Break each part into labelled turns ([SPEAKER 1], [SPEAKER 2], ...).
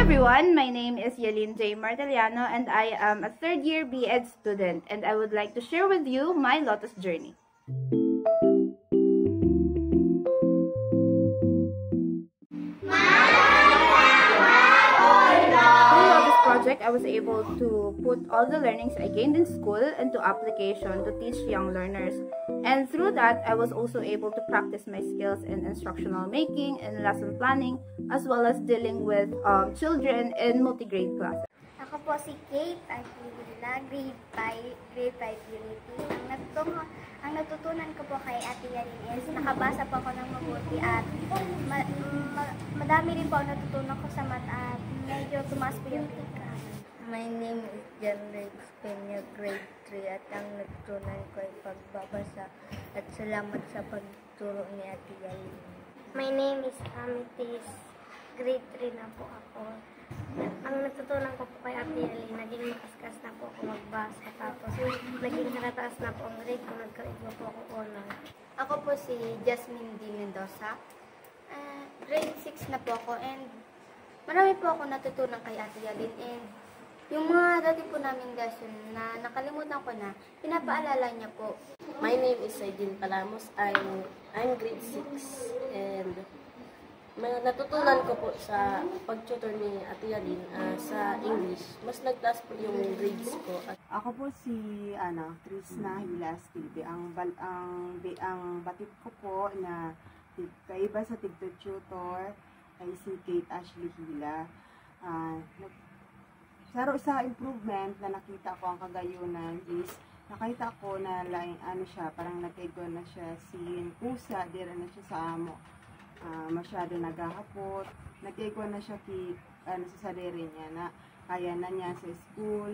[SPEAKER 1] everyone, my name is Yelin J. Martellano and I am a third year B.Ed student and I would like to share with you my Lotus journey. Project, I was able to put all the learnings I gained in school into application to teach young learners. And through that, I was also able to practice my skills in instructional making and lesson planning, as well as dealing with children in multi-grade classes.
[SPEAKER 2] Ako po si Kate Aguilera, grade 5 Unity. Ang natutunan ko po kay Ate Yalin is nakabasa po ako ng mabuti at madami rin po ang natutunan ko sa mata at medyo tumaas po yung tika.
[SPEAKER 3] My name is Jan Rex Peña, grade 3 at ang natutunan ko ay pagbabasa at salamat sa pagturo ni Ate Yalin.
[SPEAKER 4] My name is Amethyst, grade 3 na po ako. Ang natutunan ko po kay Ate Yalin, naging makaskas na po ako magbasa. Tapos naging nakataas na po ang grade ko, nagkaigwa po ako unang.
[SPEAKER 5] Ako po si Jasmine D. Mendoza. Grade 6 na po ako and marami po ako natutunan kay Ate Yalin and yung mga dati po naming lesson na nakalimutan ko na, pinapaalala niya po.
[SPEAKER 6] My name is Aydin Palamos. I'm grade 6 and natutunan ko po sa pag-tutor ni Ate Yalin sa English. Mas nagtaas po yung grades ko.
[SPEAKER 7] Ako po si Trisna Hilas TV. Ang batid ko po na kaiba sa tigto-tutor ay si Kate Ashley Hila. Sa improvement na nakita ko ang kagayunan is nakita ko na parang nagkaigon na siya sin kusa, dira na siya sa amo. Masyado naghahapot, nagkaigon na siya sa sarili niya na kaya na niya sa school.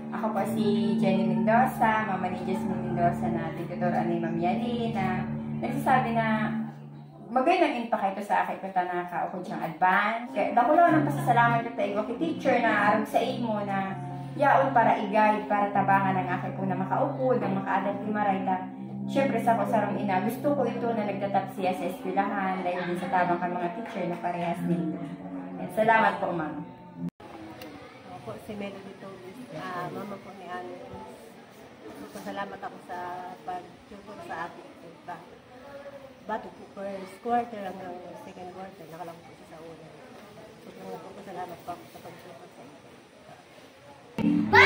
[SPEAKER 8] Ako po si Jenny Mendoza, mama ni Jasmine Mendoza na tutor ni Ma'am Yali na nagsasabi na magandang impact ito sa akin kung nakaka-ukod siyang advance. Kaya dako lang ng pasasalamat ito tayo kay teacher na arog sa mo na yaon para i-guide, para tabangan ang akin po na makaupod, ang maka-adult ni Marayta. Siyempre sa ko sarong ina, gusto ko ito na nagtatap siya sa eskwelahan dahil din sa tabang ka mga teacher na parehas din. Salamat po, ma'am.
[SPEAKER 9] Ako po si Melody Tobis, mama po ni Alice. Salamat ako sa pag-tutor sa ating ito. Bato po first quarter hanggang second quarter, nakalang po siya sa una. Salamat po sa pag-tutor sa ito.